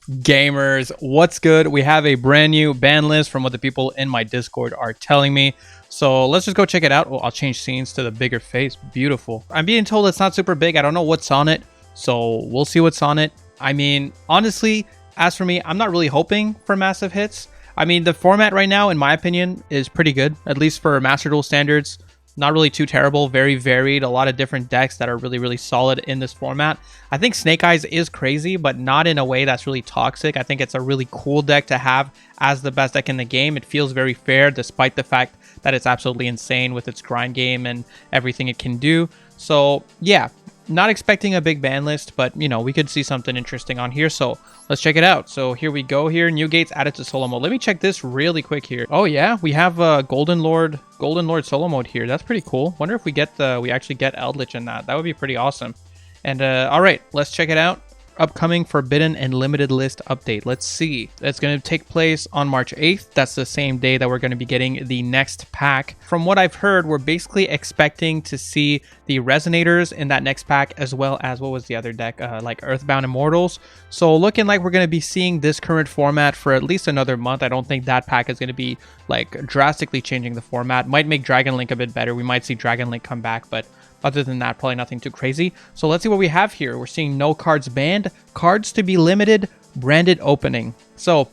Gamers, what's good? We have a brand new ban list from what the people in my Discord are telling me. So let's just go check it out. Well, I'll change scenes to the bigger face. Beautiful. I'm being told it's not super big. I don't know what's on it. So we'll see what's on it. I mean, honestly, as for me, I'm not really hoping for massive hits. I mean, the format right now, in my opinion, is pretty good, at least for Master Duel standards. Not really too terrible, very varied, a lot of different decks that are really solid in this format. I think Snake Eyes is crazy, but not in a way that's really toxic. I think it's a really cool deck to have as the best deck in the game. It feels very fair, despite the fact that it's absolutely insane with its grind game and everything it can do. So yeah, not expecting a big ban list, but you know, we could see something interesting on here. So let's check it out. So here we go here. New gates added to solo mode. Let me check this really quick here. Oh yeah, we have Golden Lord solo mode here. That's pretty cool. Wonder if we actually get Eldritch in that. That would be pretty awesome. And all right, let's check it out. Upcoming Forbidden and Limited List update. Let's see. It's going to take place on March 8th. That's the same day that we're going to be getting the next pack. From what I've heard, we're basically expecting to see the Resonators in that next pack, as well as, what was the other deck? Like Earthbound Immortals. So looking like we're going to be seeing this current format for at least another month. I don't think that pack is going to be like drastically changing the format. Might make Dragon Link a bit better. We might see Dragon Link come back, but other than that, probably nothing too crazy. So let's see what we have here. We're seeing no cards banned, cards to be limited, branded opening. So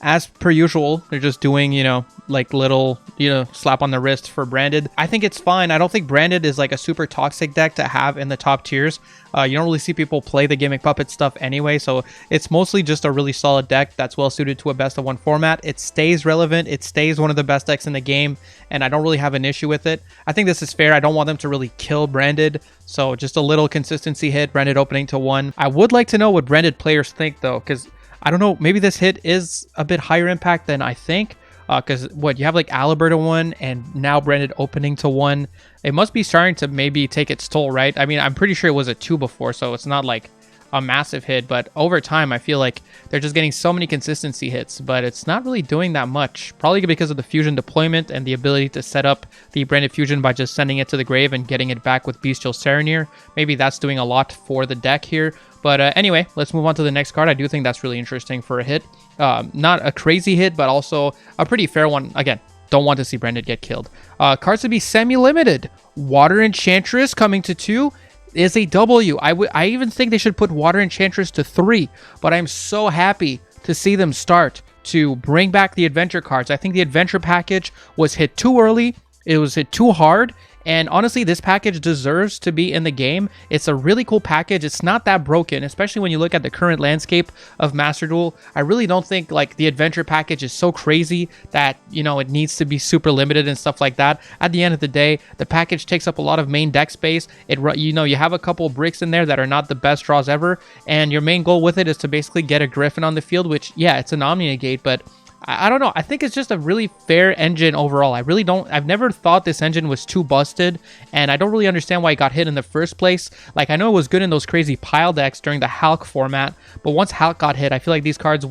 as per usual, they're just doing, you know, like little, you know, slap on the wrist for branded. I think it's fine. I don't think branded is like a super toxic deck to have in the top tiers. You don't really see people play the Gimmick Puppet stuff anyway, so it's mostly just a really solid deck that's well suited to a best of one format. It stays relevant. It stays one of the best decks in the game, and I don't really have an issue with it. I think this is fair. I don't want them to really kill branded, so just a little consistency hit, branded opening to 1. I would like to know what branded players think though, because I don't know, maybe this hit is a bit higher impact than I think. Because what you have like Aliberta 1 and now branded opening to 1, it must be starting to maybe take its toll, right? I mean, I'm pretty sure it was a 2 before, so it's not like a massive hit, but over time I feel like they're just getting so many consistency hits, but it's not really doing that much, probably because of the fusion deployment and the ability to set up the branded fusion by just sending it to the grave and getting it back with Bestial Serenir. Maybe that's doing a lot for the deck here. But anyway, let's move on to the next card. I do think that's really interesting for a hit. Not a crazy hit, but also a pretty fair one. Again, don't want to see branded get killed. Cards to be semi-limited. Water Enchantress coming to 2 is a W. I even think they should put Water Enchantress to 3, but I'm so happy to see them start to bring back the adventure cards. I think the adventure package was hit too early. It was hit too hard. And honestly, this package deserves to be in the game. It's a really cool package. It's not that broken, especially when you look at the current landscape of Master Duel. I really don't think like the adventure package is so crazy that, you know, it needs to be super limited and stuff like that. At the end of the day, the package takes up a lot of main deck space. You know, you have a couple bricks in there that are not the best draws ever, and your main goal with it is to basically get a Griffin on the field, which, yeah, it's an Omni Negate, but I don't know. I think it's just a really fair engine overall. I've never thought this engine was too busted, and I don't really understand why it got hit in the first place. Like, I know it was good in those crazy pile decks during the Hulk format, but once Hulk got hit, I feel like these cards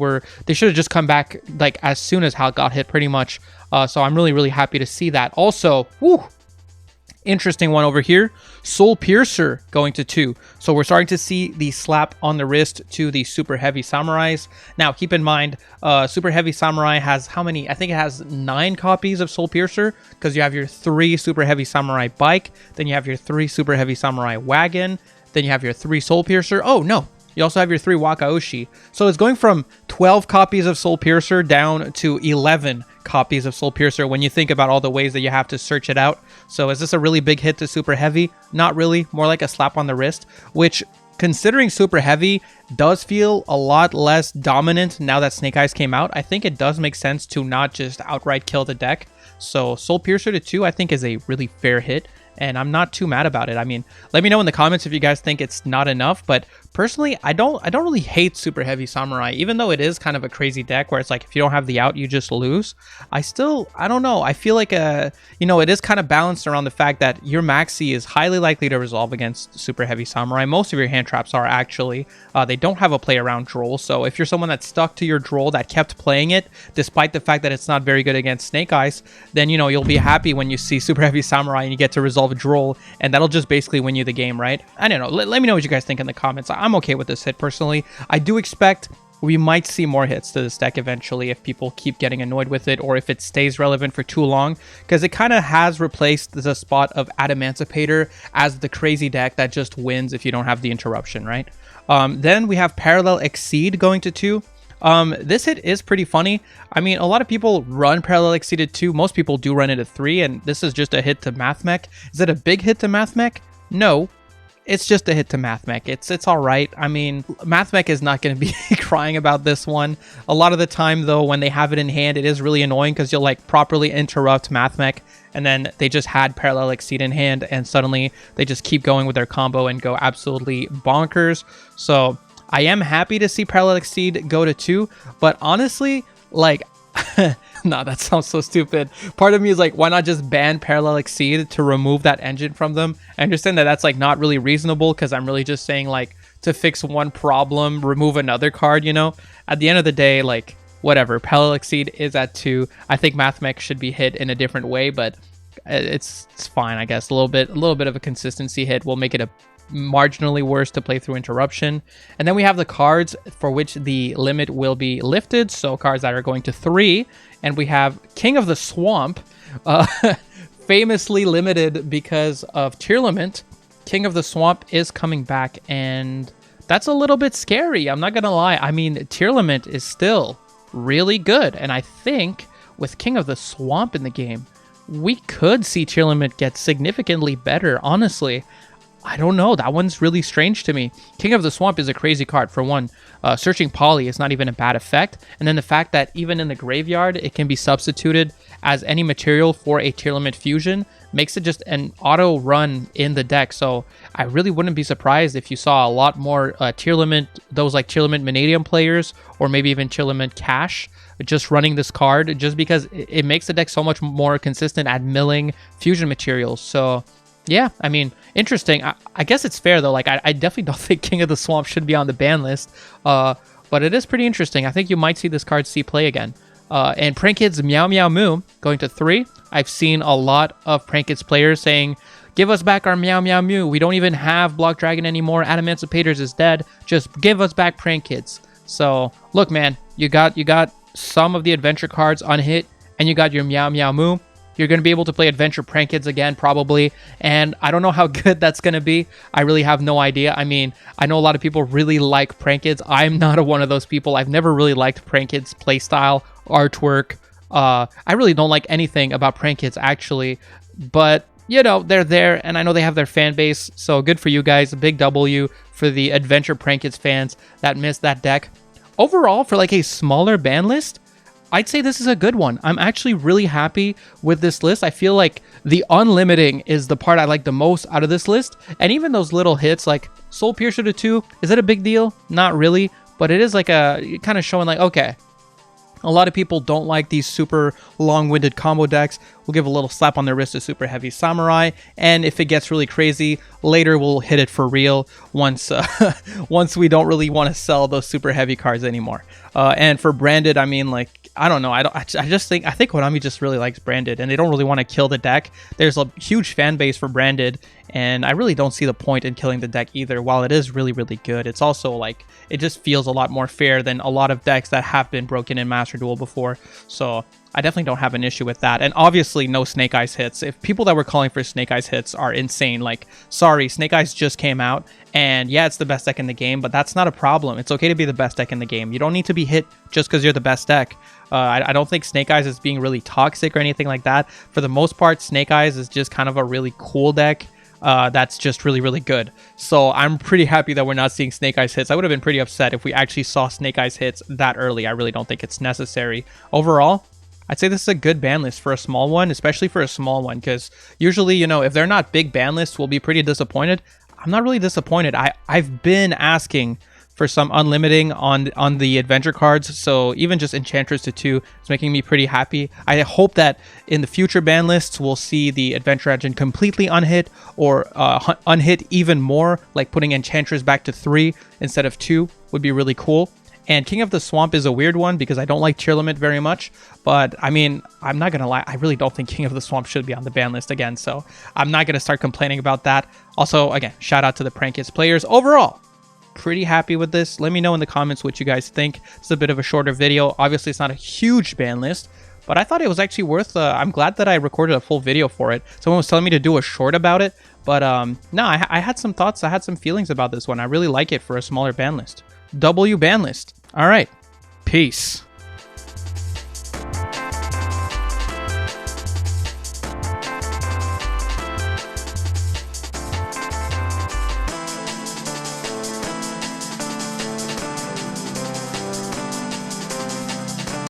they should have just come back like as soon as Hulk got hit, pretty much. So I'm really happy to see that. Also, whew, interesting one over here. Soul Piercer going to 2. So we're starting to see the slap on the wrist to the Super Heavy Samurais. Now, keep in mind, Super Heavy Samurai has how many? I think it has 9 copies of Soul Piercer, because you have your 3 Super Heavy Samurai Bike, then you have your 3 Super Heavy Samurai Wagon, then you have your 3 Soul Piercer. Oh, no. You also have your 3 Wakaoshi. So it's going from 12 copies of Soul Piercer down to 11 copies of Soul Piercer when you think about all the ways that you have to search it out. So is this a really big hit to Super Heavy? Not really. More like a slap on the wrist, which, considering Super Heavy does feel a lot less dominant now that Snake Eyes came out, I think it does make sense to not just outright kill the deck. So Soul Piercer to 2, I think, is a really fair hit, and I'm not too mad about it. I mean, let me know in the comments if you guys think it's not enough, but personally, I don't really hate Super Heavy Samurai, even though it is kind of a crazy deck where it's like if you don't have the out, you just lose. I don't know. I feel like you know, it is kind of balanced around the fact that your Maxi is highly likely to resolve against Super Heavy Samurai. Most of your hand traps are actually. They don't have a play around Droll, so if you're someone that's stuck to your Droll that kept playing it, despite the fact that it's not very good against Snake Eyes, then, you know, you'll be happy when you see Super Heavy Samurai and you get to resolve a Droll, and that'll just basically win you the game, right? I don't know. Let me know what you guys think in the comments. I'm okay with this hit personally. I do expect we might see more hits to this deck eventually if people keep getting annoyed with it, or if it stays relevant for too long, because it kind of has replaced the spot of Adamancipator as the crazy deck that just wins if you don't have the interruption, right? Then we have Parallel Exceed going to 2. This hit is pretty funny. I mean, a lot of people run Parallel Exceed at 2. Most people do run it at 3, and this is just a hit to Mathmech. Is it a big hit to Mathmech? No. It's just a hit to Mathmech. It's all right. I mean, Mathmech is not going to be crying about this one. A lot of the time, though, when they have it in hand, it is really annoying because you'll like properly interrupt Mathmech, and then they just had Parallel Exceed in hand, and suddenly they just keep going with their combo and go absolutely bonkers. So I am happy to see Parallel Exceed go to 2, but honestly, like, no, that sounds so stupid. Part of me is like, why not just ban Parallel Exceed to remove that engine from them? I understand that that's like not really reasonable, because I'm really just saying like to fix one problem, remove another card, you know? At the end of the day, like, whatever. Parallel Exceed is at 2. I think Mathmech should be hit in a different way, but it's fine, I guess. A little bit of a consistency hit will make it a marginally worse to play through interruption. And then we have the cards for which the limit will be lifted, so cards that are going to 3, and we have King of the Swamp, famously limited because of Tearlament. King of the Swamp is coming back, and that's a little bit scary, I'm not gonna lie. I mean, Tearlament is still really good, and I think with King of the Swamp in the game, we could see Tearlament get significantly better, honestly. I don't know. That one's really strange to me. King of the Swamp is a crazy card. For one, searching Poly is not even a bad effect. And then the fact that even in the graveyard, it can be substituted as any material for a Tearlament fusion makes it just an auto run in the deck. So I really wouldn't be surprised if you saw a lot more Tearlament, those like Tearlament Vanadium players, or maybe even Tearlament Cash, just running this card, just because it makes the deck so much more consistent at milling fusion materials. So yeah, I mean, interesting. I guess it's fair, though. Like, I definitely don't think King of the Swamp should be on the ban list. But it is pretty interesting. I think you might see this card see play again. And Prankid's Meow Meow Moo going to 3. I've seen a lot of Prankid's players saying, give us back our Meow Meow Moo. We don't even have Block Dragon anymore. Adamancipators is dead. Just give us back Prankids. So, look, man, you got some of the adventure cards unhit, and you got your Meow Meow Moo. You're going to be able to play Adventure Prankids again, probably. And I don't know how good that's going to be. I really have no idea. I mean, I know a lot of people really like Prankids. I'm not one of those people. I've never really liked Prankids' playstyle, artwork. I really don't like anything about Prankids, actually. But, you know, they're there, and I know they have their fan base. So good for you guys. A big W for the Adventure Prankids fans that missed that deck. Overall, for like a smaller ban list, I'd say this is a good one. I'm actually really happy with this list. I feel like the unlimiting is the part I like the most out of this list. And even those little hits like Soul Piercer to 2, is it a big deal? Not really, but it is like a kind of showing like, okay, a lot of people don't like these super long-winded combo decks. We'll give a little slap on the wrist to Super Heavy Samurai, and if it gets really crazy, later we'll hit it for real once once we don't really want to sell those super heavy cards anymore. And for branded, I mean, like, I don't know. I think Konami just really likes branded, and they don't really want to kill the deck. There's a huge fan base for branded, and I really don't see the point in killing the deck either. While it is really, really good, it's also like, it just feels a lot more fair than a lot of decks that have been broken in Master Duel before. So I definitely don't have an issue with that. And obviously no Snake Eyes hits. If people that were calling for Snake Eyes hits are insane, like, sorry, Snake Eyes just came out, and yeah, it's the best deck in the game, but that's not a problem. It's okay to be the best deck in the game. You don't need to be hit just because you're the best deck. I don't think Snake Eyes is being really toxic or anything like that. For the most part, Snake Eyes is just kind of a really cool deck that's just really, really good. So I'm pretty happy that we're not seeing Snake Eyes hits. I would have been pretty upset if we actually saw Snake Eyes hits that early. I really don't think it's necessary. Overall, I'd say this is a good ban list for a small one, especially for a small one, because usually, you know, if they're not big ban lists, we'll be pretty disappointed. I'm not really disappointed. I've been asking for some unlimiting on the adventure cards, so even just Enchantress to 2 is making me pretty happy. I hope that in the future ban lists we'll see the adventure engine completely unhit, or unhit even more, like putting Enchantress back to 3 instead of 2 would be really cool. And King of the Swamp is a weird one because I don't like Tearlament very much, but I mean, I'm not gonna lie, I really don't think King of the Swamp should be on the ban list again, so I'm not gonna start complaining about that. Also, again, shout out to the Prankids players. Overall, pretty happy with this. Let me know in the comments what you guys think. It's a bit of a shorter video. Obviously, it's not a huge ban list, but I thought it was actually worth... I'm glad that I recorded a full video for it. Someone was telling me to do a short about it, but no, I had some thoughts. I had some feelings about this one. I really like it for a smaller ban list. W ban list. All right. Peace.